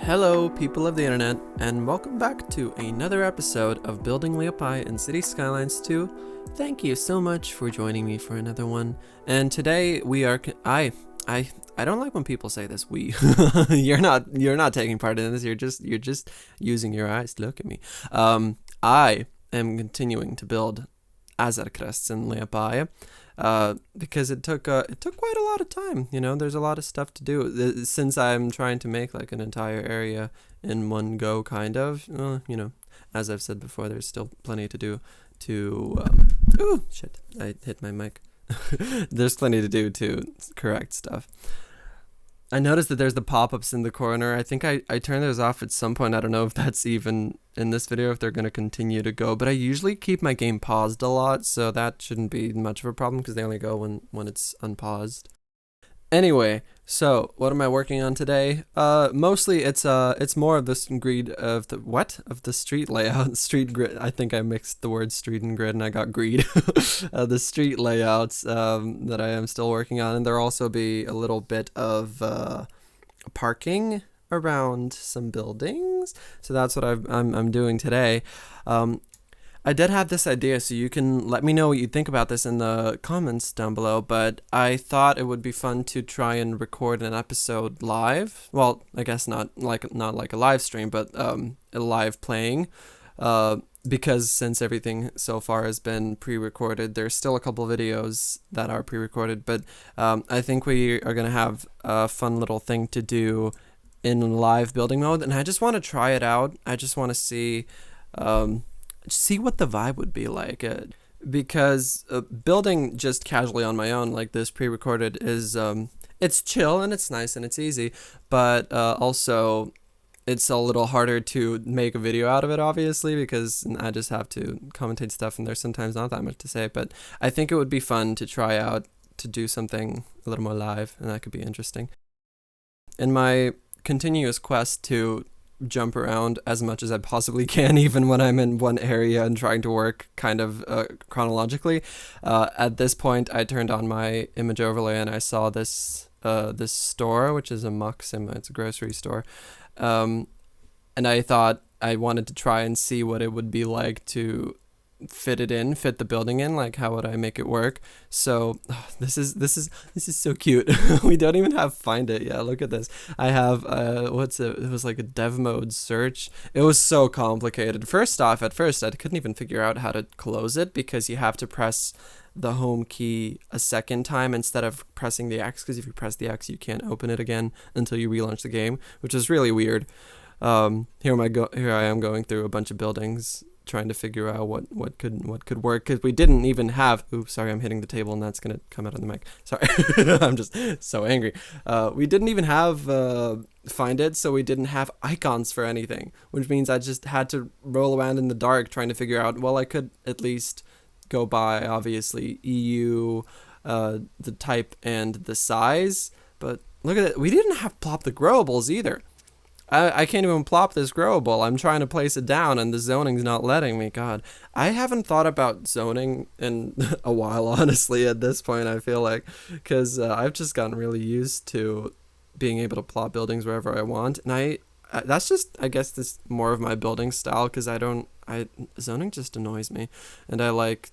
Hello, people of the internet, and welcome back to another episode of Building Liepāja and City Skylines 2. Thank you so much for joining me for another one. And today we are I don't like when people say this. We you're not taking part in this. You're just using your eyes to look at me. I am continuing to build Azarkrests in Liepāja. Because it took quite a lot of time. You know, there's a lot of stuff to do since I'm trying to make like an entire area in one go, kind of. You know, as I've said before, there's still plenty to do oh shit, I hit my mic. There's plenty to do to correct stuff. I noticed that there's the pop-ups in the corner. I think I turned those off at some point. I don't know if that's even in this video, if they're going to continue to go, but I usually keep my game paused a lot, so that shouldn't be much of a problem because they only go when it's unpaused. Anyway, so what am I working on today? Mostly it's more of this grid of the street layout, street grid. I think I mixed the word street and grid and I got greed. The street layouts that I am still working on, and there'll also be a little bit of parking around some buildings. So that's what I'm doing today. I did have this idea, so you can let me know what you think about this in the comments down below, but I thought it would be fun to try and record an episode live. Well, I guess not like a live stream, but a live playing, because since everything so far has been pre-recorded, there's still a couple videos that are pre-recorded, but I think we are going to have a fun little thing to do in live building mode, and I just want to try it out. I just want to see what the vibe would be like, because building just casually on my own like this pre-recorded is it's chill and it's nice and it's easy, but also it's a little harder to make a video out of it, obviously, because I just have to commentate stuff and there's sometimes not that much to say. But I think it would be fun to try out to do something a little more live, and that could be interesting. In my continuous quest to jump around as much as I possibly can, even when I'm in one area and trying to work kind of chronologically. At this point, I turned on my image overlay and I saw this store, which is a Maxima, it's a grocery store. And I thought I wanted to try and see what it would be like to fit the building in, like how would I make it work. So this is so cute. We don't even have find it. Yeah, look at this. I have it was like a dev mode search. It was so complicated. At first I couldn't even figure out how to close it, because you have to press the home key a second time instead of pressing the X, because if you press the X you can't open it again until you relaunch the game, which is really weird. Here I am going through a bunch of buildings trying to figure out what could work, because we didn't even have, oops, sorry, I'm hitting the table and that's gonna come out on the mic, sorry. I'm just so angry. We didn't even have find it, so we didn't have icons for anything, which means I just had to roll around in the dark trying to figure out, well, I could at least go by obviously EU, the type and the size, but look at it, we didn't have Plop the Growables either. I can't even plop this growable. I'm trying to place it down and the zoning's not letting me. God, I haven't thought about zoning in a while, honestly, at this point, I feel like, because I've just gotten really used to being able to plop buildings wherever I want. And that's just, I guess, this more of my building style, because zoning just annoys me. And I like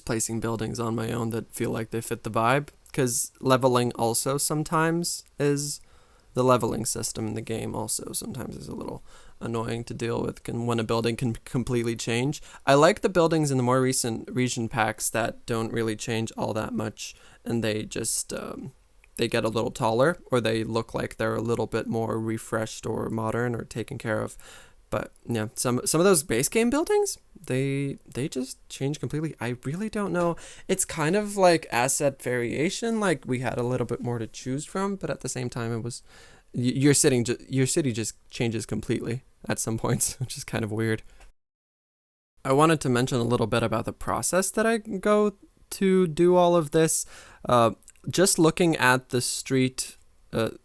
placing buildings on my own that feel like they fit the vibe, because leveling also sometimes is... The leveling system in the game also sometimes is a little annoying to deal with when a building can completely change. I like the buildings in the more recent region packs that don't really change all that much, and they just they get a little taller, or they look like they're a little bit more refreshed or modern or taken care of. But yeah, some of those base game buildings, they just change completely. I really don't know. It's kind of like asset variation, like we had a little bit more to choose from, but at the same time it was your city just changes completely at some points, which is kind of weird. I wanted to mention a little bit about the process that I go to do all of this. Just looking at the street,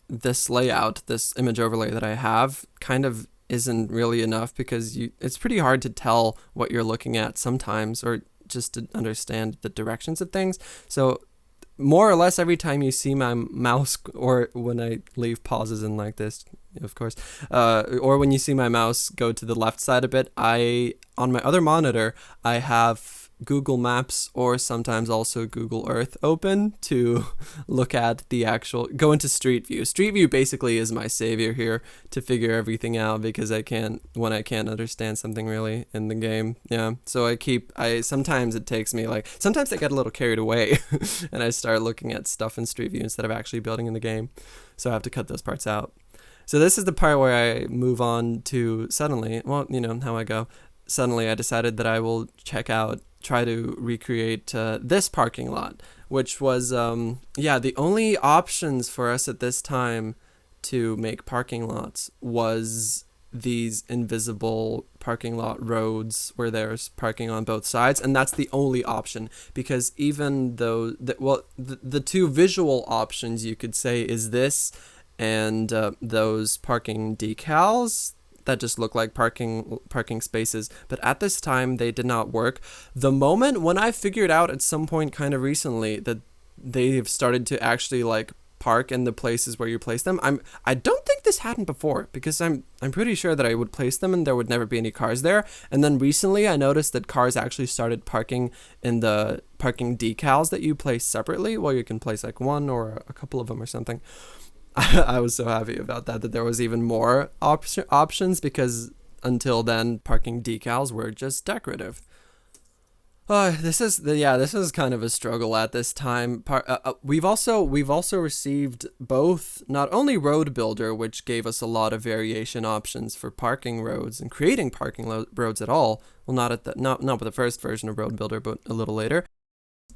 this layout, this image overlay that I have, kind of isn't really enough, because it's pretty hard to tell what you're looking at sometimes, or just to understand the directions of things. So more or less every time you see my mouse, or when I leave pauses in like this, of course, or when you see my mouse go to the left side a bit, on my other monitor, I have Google Maps or sometimes also Google Earth open to look at go into Street View. Street View basically is my savior here to figure everything out, because when I can't understand something really in the game. Yeah. So sometimes it takes me sometimes I get a little carried away and I start looking at stuff in Street View instead of actually building in the game. So I have to cut those parts out. So this is the part where I move on to suddenly, well, you know how I go. Suddenly I decided that I will try to recreate this parking lot, which was, the only options for us at this time to make parking lots was these invisible parking lot roads where there's parking on both sides, and that's the only option, because even though, the two visual options you could say is this and those parking decals that just look like parking spaces, but at this time they did not work. The moment when I figured out at some point kind of recently that they've started to actually park in the places where you place them, I don't think this happened before, because I'm pretty sure that I would place them and there would never be any cars there. And then recently I noticed that cars actually started parking in the parking decals that you place separately. Well, you can place one or a couple of them or something. I was so happy about that there was even more options, because until then parking decals were just decorative. This is kind of a struggle at this time. We've also received both, not only Road Builder, which gave us a lot of variation options for parking roads and creating parking roads at all. Well, not with the first version of Road Builder, but a little later.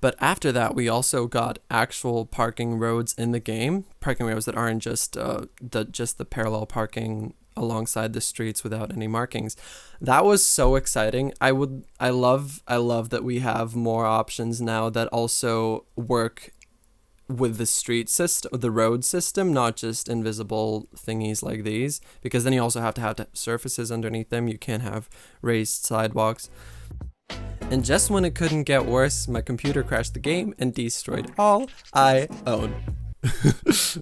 But after that, we also got actual parking roads in the game, parking roads that aren't just the parallel parking alongside the streets without any markings. That was so exciting. I love that we have more options now that also work with the street system, the road system, not just invisible thingies like these, because then you also have to have surfaces underneath them. You can't have raised sidewalks. And just when it couldn't get worse, my computer crashed the game and destroyed all I own.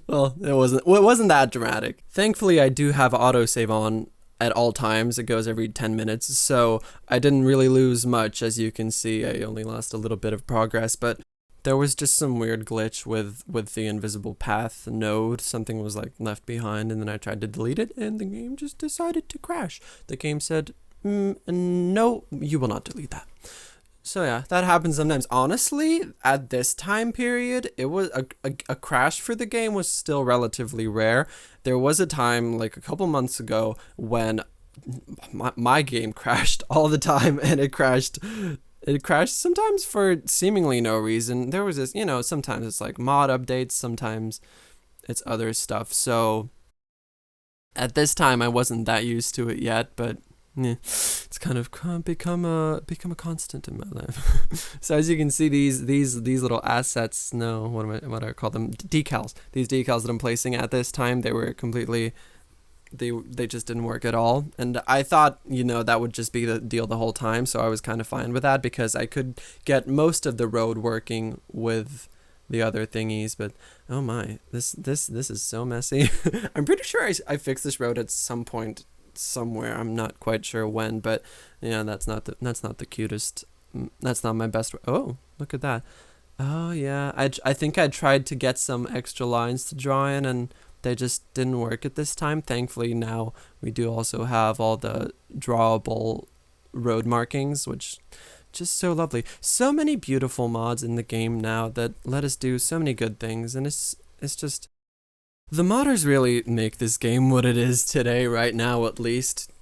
Well, it wasn't that dramatic. Thankfully, I do have autosave on at all times. It goes every 10 minutes, so I didn't really lose much. As you can see, I only lost a little bit of progress, but there was just some weird glitch with the invisible path node. Something was left behind, and then I tried to delete it, and the game just decided to crash. The game said, no, you will not delete that. So yeah, that happens sometimes. Honestly, at this time period, it was a crash for the game was still relatively rare. There was a time a couple months ago when my game crashed all the time, and it crashed sometimes for seemingly no reason. There was this, sometimes it's mod updates, sometimes it's other stuff. So at this time I wasn't that used to it yet, but yeah, it's kind of become a constant in my life. So as you can see, these little assets, what do I call them? Decals. These decals that I'm placing at this time, they were completely, they just didn't work at all. And I thought, that would just be the deal the whole time. So I was kind of fine with that, because I could get most of the road working with the other thingies. But oh my, this is so messy. I'm pretty sure I fixed this road at some point somewhere. I'm not quite sure when, but that's not the cutest. That's not my best. Oh, look at that. Oh yeah, I think I tried to get some extra lines to draw in, and they just didn't work at this time. Thankfully now we do also have all the drawable road markings, which just so lovely. So many beautiful mods in the game now that let us do so many good things, and it's just, the modders really make this game what it is today, right now at least.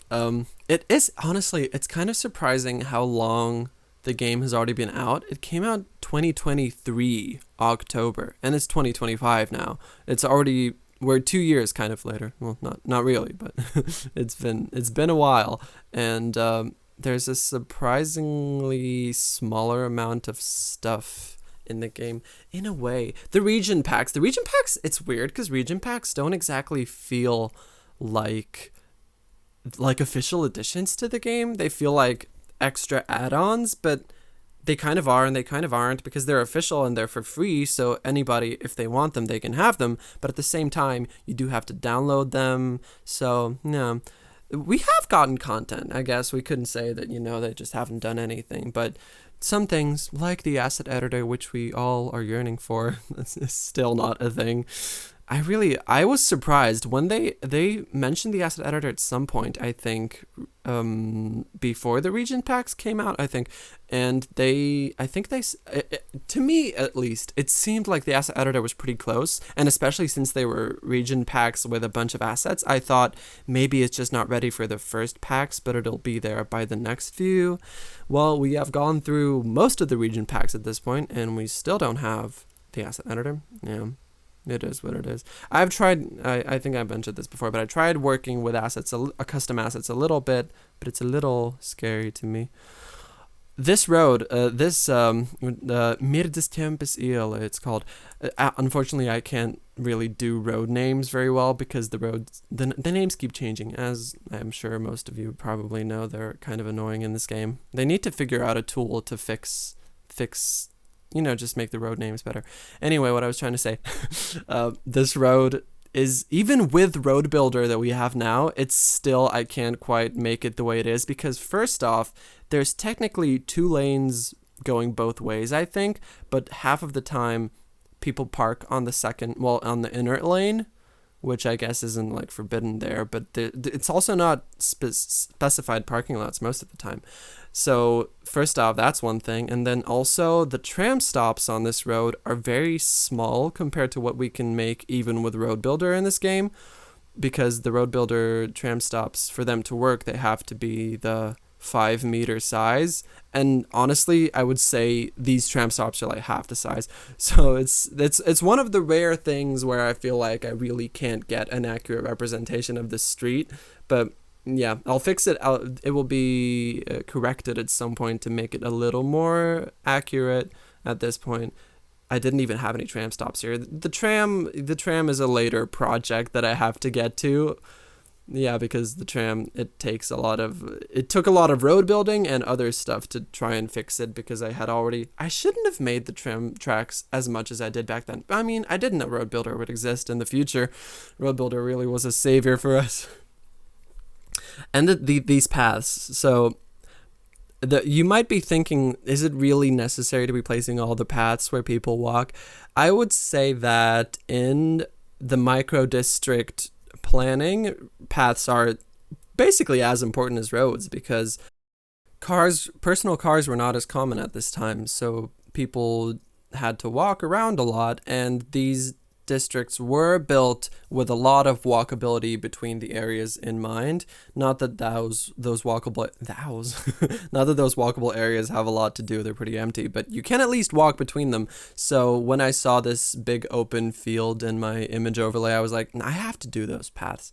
It is, honestly, it's kind of surprising how long the game has already been out. It came out 2023 October, and it's 2025 now. It's already, we're 2 years kind of later. Well, not really, but it's been a while, and there's a surprisingly smaller amount of stuff in the game, in a way. The region packs, it's weird, because region packs don't exactly feel like official additions to the game. They feel like extra add-ons, but they kind of are and they kind of aren't, because they're official and they're for free, so anybody, if they want them, they can have them. But at the same time, you do have to download them. So, no. We have gotten content, I guess. We couldn't say that, they just haven't done anything. But some things, like the asset editor, which we all are yearning for, is still not a thing. I was surprised when they mentioned the asset editor at some point, I think, before the region packs came out, I think, and to me at least, it seemed like the asset editor was pretty close, and especially since they were region packs with a bunch of assets, I thought maybe it's just not ready for the first packs, but it'll be there by the next few. Well, we have gone through most of the region packs at this point, and we still don't have the asset editor. Yeah. It is what it is. I've tried, I think I mentioned this before, but I tried working with assets, custom assets a little bit, but it's a little scary to me. This road, Mir des Tempes Il, it's called. Unfortunately, I can't really do road names very well because the names keep changing. As I'm sure most of you probably know, they're kind of annoying in this game. They need to figure out a tool to fix just make the road names better. Anyway, what I was trying to say, this road is, even with Road Builder that we have now, it's still, I can't quite make it the way it is, because first off, there's technically 2 lanes going both ways, I think, but half of the time people park on on the inner lane, which I guess isn't like forbidden there, but it's also not specified parking lots most of the time. So first off, that's one thing. And then also the tram stops on this road are very small compared to what we can make even with Road Builder in this game, because the Road Builder tram stops, for them to work, they have to be the 5-meter size. And honestly, I would say these tram stops are like half the size. So it's one of the rare things where I feel like I really can't get an accurate representation of the street. But yeah, I'll fix it. It will be corrected at some point to make it a little more accurate. At this point, I didn't even have any tram stops here. The tram is a later project that I have to get to. Yeah, because the tram, it took a lot of road building and other stuff to try and fix it, because I shouldn't have made the tram tracks as much as I did back then. I mean, I didn't know Road Builder would exist in the future. Road Builder really was a savior for us. And these paths, so you might be thinking, is it really necessary to be placing all the paths where people walk? I would say that in the micro district planning, paths are basically as important as roads, because personal cars were not as common at this time, so people had to walk around a lot, and these districts were built with a lot of walkability between the areas in mind. Not that those walkable areas have a lot to do, they're pretty empty, but you can at least walk between them. So when I saw this big open field in my image overlay, I was like, I have to do those paths.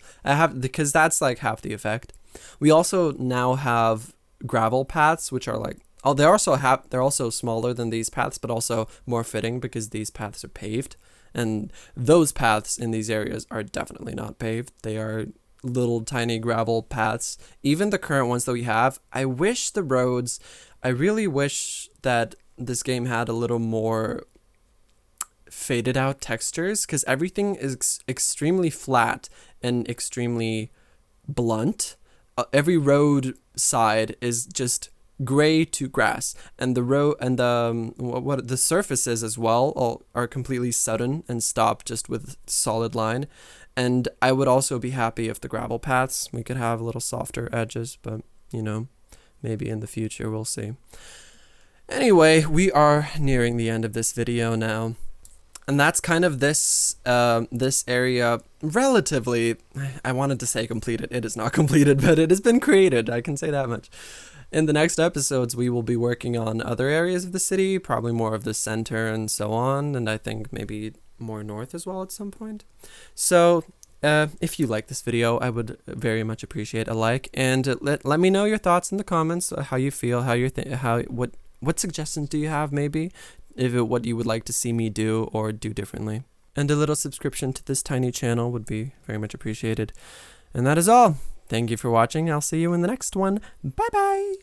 Because that's like half the effect. We also now have gravel paths, which are like, they're also smaller than these paths, but also more fitting because these paths are paved. And those paths in these areas are definitely not paved. They are little tiny gravel paths. Even the current ones that we have, I really wish that this game had a little more faded out textures, because everything is extremely flat and extremely blunt. Every road side is just gray to grass, and the road and the surfaces as well are completely sudden and stop just with solid line. And I would also be happy if the gravel paths, we could have a little softer edges, but maybe in the future, we'll see. Anyway, we are nearing the end of this video now, and that's kind of this area relatively, I wanted to say completed. It is not completed, but it has been created, I can say that much. In the next episodes, we will be working on other areas of the city, probably more of the center and so on, and I think maybe more north as well at some point. So, if you like this video, I would very much appreciate a like, and let me know your thoughts in the comments, how you feel, what suggestions do you have, maybe, what you would like to see me do or do differently. And a little subscription to this tiny channel would be very much appreciated. And that is all. Thank you for watching. I'll see you in the next one. Bye bye.